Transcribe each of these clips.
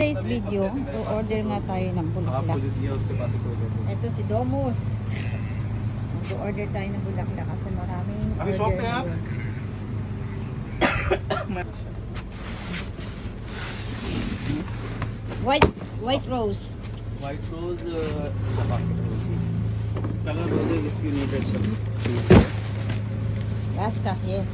Today's video, order nga tayo ng bulaklak. Ito si Domus. Mag-order tayo ng bulaklak kasi maraming order ngayon. White rose. White rose, color roses if you needed some. Gaskas, yes.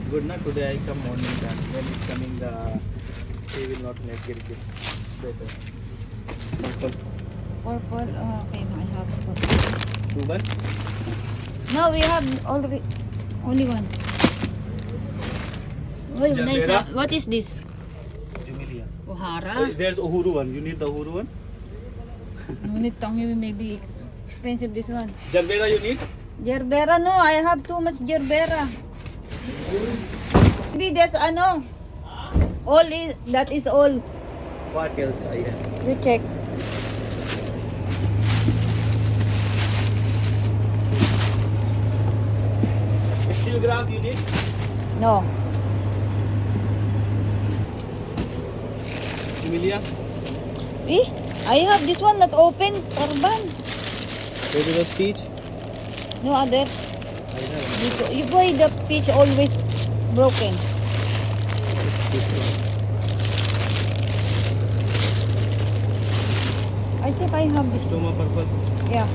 Good na, today I come morning time. When it's coming they will not make it better. Purple, okay, I have purple. 2 1? No, we have already only one. Oh, nice. What is this? Jumelia. Ohara. There's Uhuru one. You need the Uhuru one? Maybe expensive this one. Gerbera you need? Gerbera, no, I have too much Gerbera. Maybe there's that is all. What else I have? You check. Steel grass you need? No. Jumelia? I have this one not open, Urban. Maybe the peach? No other. I have. You buy the peach always broken. This one. I think I have this. Stoma purple. Yeah.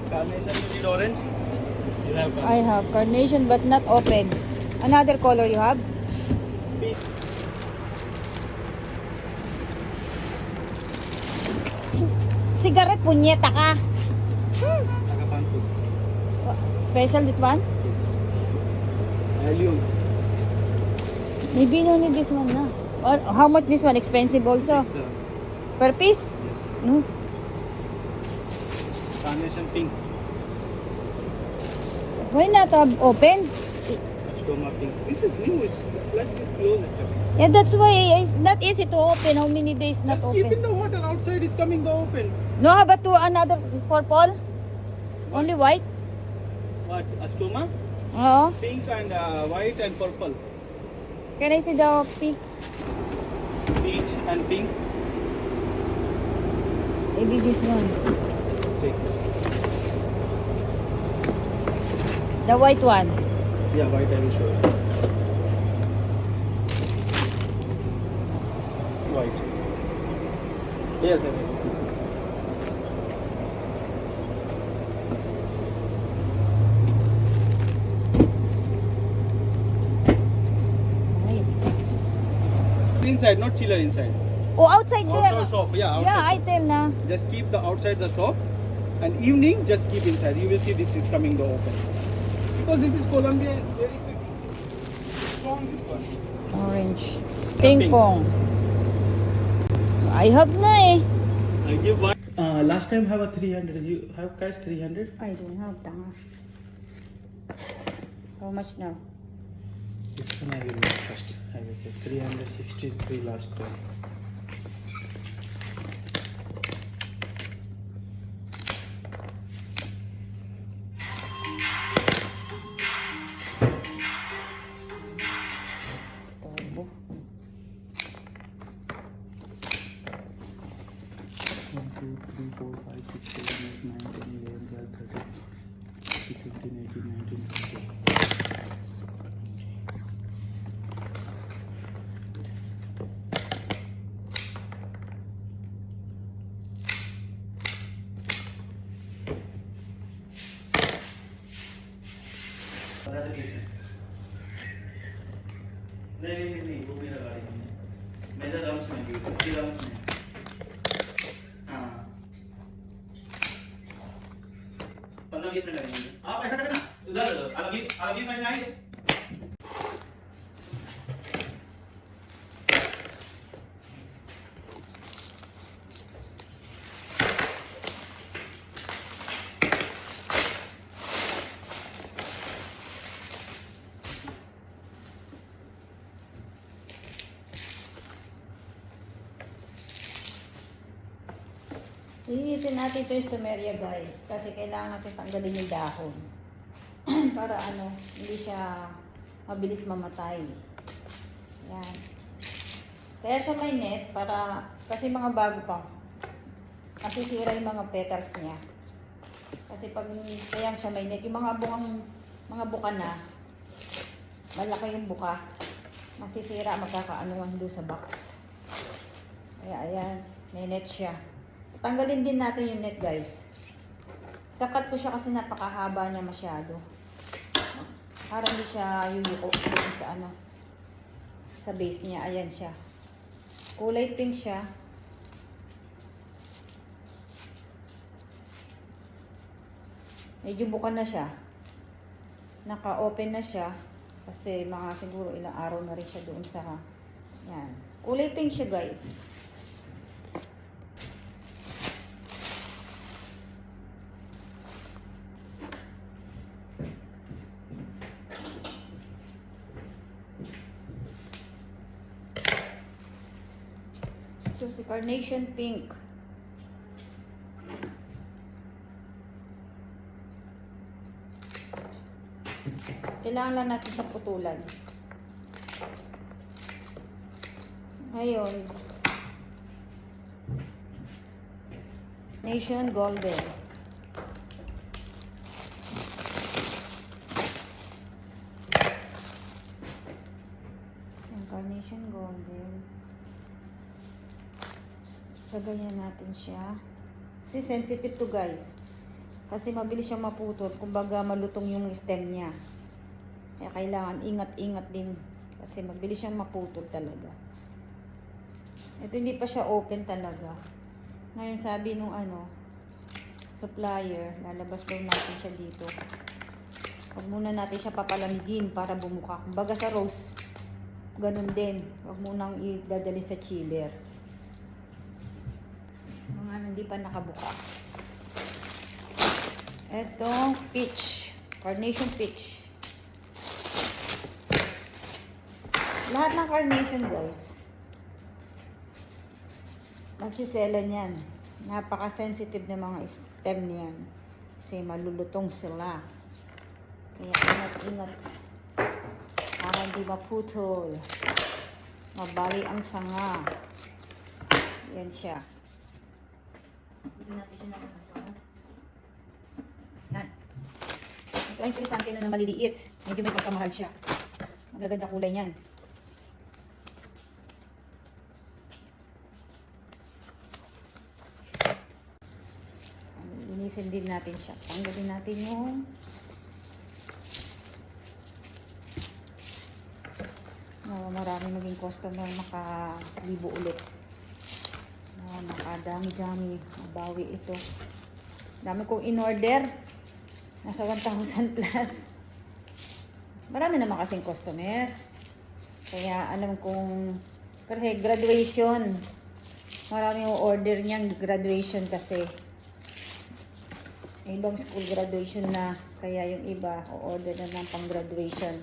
Carnation you need orange? You have I have carnation but not open. Another color you have? peach. Cigarette, punyeta ka. Agapanthus. Special this one? Allium. Maybe no need this one na. How much this one? Expensive also? Per piece? Yes. No. Carnation pink. Why not have open? Stoma pink. This is new. It's like this close is coming. Yeah, that's why it's not easy to open. How many days not Just keep in open? the water outside is coming the open. No, how about to another purple? Only white? What? Stoma? Oo. Pink and white and purple. Can I see the pink? Peach and pink. Maybe this one. Take. The white one. Yeah, white I will show you. White. Yes, this one. Nice. Inside, not chiller inside. Oh, outside there. Outside shop, yeah, outside Yeah, I shop. tell na. Just keep the outside the shop, and evening just keep inside. You will see this is coming the open. Because this is Colombia, it's very quick. Strong this one. Orange. Pink. Ping pong. I have na eh. I give one. Last time have a 300. You have cash 300? I don't have tanga. How much now? This one I will make first. I will say 363 last time. Storbo. 1, 2, 3, 4, 5, 6, 7, 8, 9, 10, 11, 12, 13, 14, 15, 18, 19, 20. नहीं वो मेरा गाड़ी में major rounds में भी 50 राउंड्स में हाँ 15-20 मिनट लगेंगे आप ऐसा करें ना उधर अलग साइड में आएंगे Linisin natin ito yung stomeria guys. Kasi kailangan natin tanggalin yung dahon. para ano, hindi siya mabilis mamatay. Yan. Kaya siya may net para, kasi mga bago pa, masisira yung mga petals niya. Kasi pag kaya siya may net, yung mga buka na, malaki yung buka, masisira, magkakaanuhan doon sa box. Kaya ayan, may net siya. Tanggalin din natin yung net, guys. Kakat ko siya kasi napakahaba niya masyado. Para hindi siya yuyuko sa ano, sa base niya. Ayan siya. Kulay pink siya. Medyo buka na siya. Naka-open na siya. Kasi mga siguro ilang araw na rin siya doon sa, yan. Kulay pink siya, guys. Ito si Carnation Pink. Kailangan lang natin siyang putulan. Ngayon, Nation Golden. Yung Carnation Golden. Gaganyan natin siya. Kasi sensitive to, guys. Kasi mabilis siyang maputol. Kumbaga malutong yung stem niya. Kaya kailangan ingat-ingat din. Kasi mabilis siyang maputol talaga. Ito hindi pa siya open talaga. Ngayon sabi nung supplier, lalabas daw natin siya dito. Huwag muna natin siya papalamigin para bumuka. Kumbaga sa rose, ganun din. Huwag munang idadali sa chiller. Mga hindi pa nakabuka. Ito, peach. Carnation peach. Lahat ng carnation, guys, magsisela niyan. Napaka-sensitive na mga stem niyan. Kasi malulutong sila. Kaya ingat-ingat. Para hindi maputol. Mabali ang sanga. Yan siya. Hindi natin siya nakakagawa. Yan. Ito ay interesante na maliliit. Medyo may pagkamahal siya. Magaganda kulay niyan. Linisin din natin siya. Tanggalin natin yung marami naging customer makalibo ulit. Nakadami-dami. Mabawi ito. Dami kong in-order. Nasa 1,000 plus. Marami naman kasing customer. Kaya alam kong kasi graduation. Marami yung order niyang graduation kasi. May ibang school graduation na. Kaya yung iba o-order na lang pang graduation.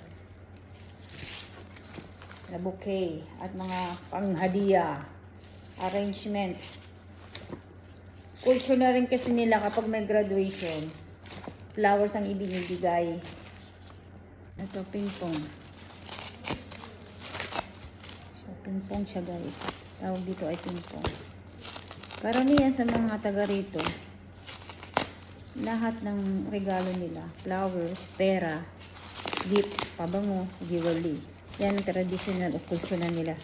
Na bouquet at mga panghadiya. Arrangement. Culture na rin kasi nila kapag may graduation, flowers ang ibinibigay. Ito, ping-pong. So, ping-pong siya, guys. Tawag dito ay ping-pong. Karamihan sa mga taga rito, lahat ng regalo nila, flowers, pera, gifts, pabango, jewelry. Yan ang traditional o culture na nila.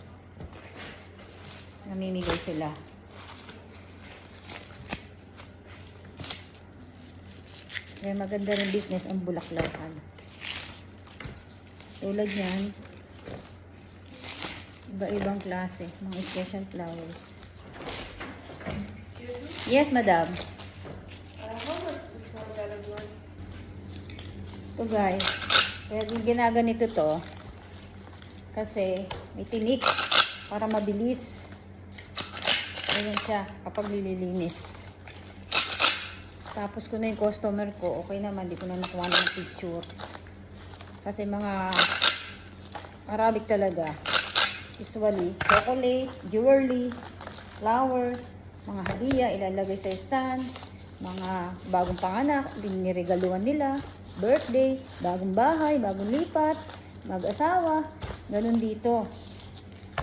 Namimigay sila. Kaya maganda rin business ang bulaklakan. Tulad yan, iba-ibang klase, mga special flowers. Yes, madam. Ito, guys. Kaya ginaganito to kasi may tinik para mabilis. Ayan siya kapag nililinis. Tapos ko na yung customer ko, okay naman, di ko na nakuha ng picture. Kasi mga Arabic talaga. Usually, chocolate, jewelry, flowers, mga hadiya, ilalagay sa stand, mga bagong panganak, niregaluhan nila, birthday, bagong bahay, bagong lipat, mag-asawa, ganun dito.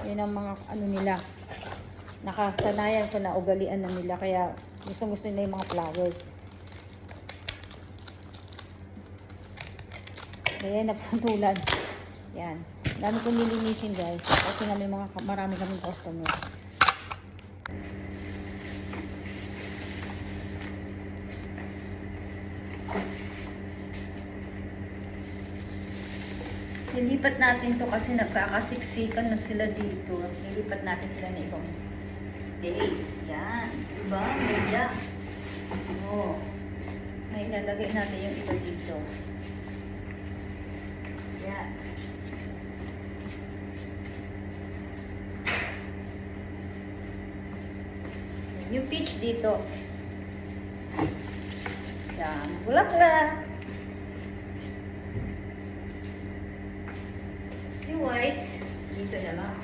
Yun ang mga ano nila. Nakasanayan ko na ugalian na nila, kaya gusto nila yung mga flowers. Kaya napatulad. Yan. Dami kong nilinisin guys. Kasi nga may marami kaming customer. Nilipat natin to kasi nagkakasiksikan na sila dito. Nilipat natin sila na ibang days. Yan. Diba? Medya. Oo. May ilalagay natin yung iba dito. Yan. Yung peach dito. Yan. Bulaklak. Yung white, dito na lang.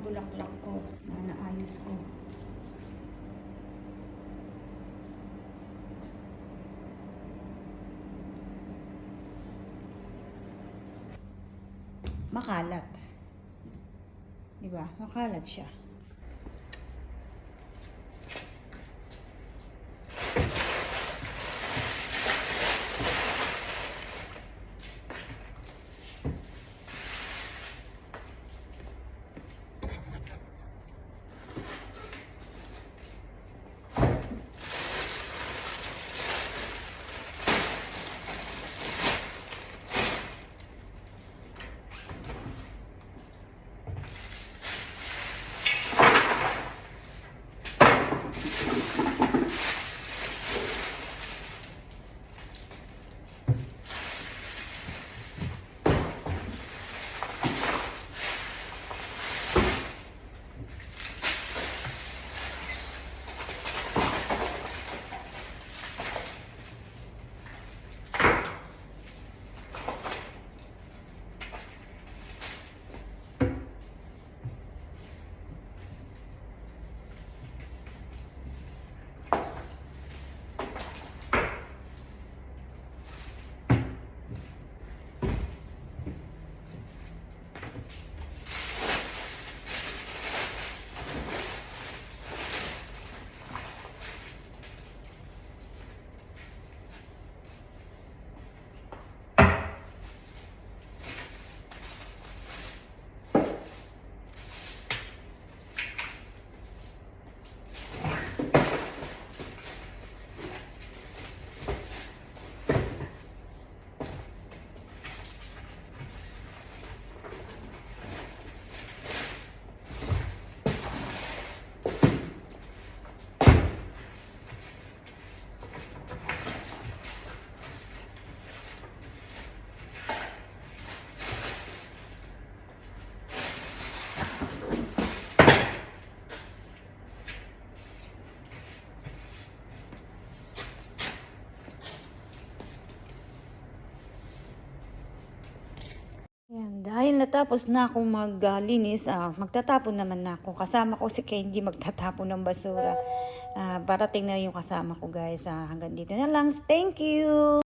Bulaklak ko na naayos ko. Makalat. Diba? Makalat siya. Yan, dahil natapos na akong maglinis, magtatapon naman na ako. Kasama ko si Candy magtatapon ng basura. Parating na yung kasama ko guys. Hanggang dito na lang. Thank you!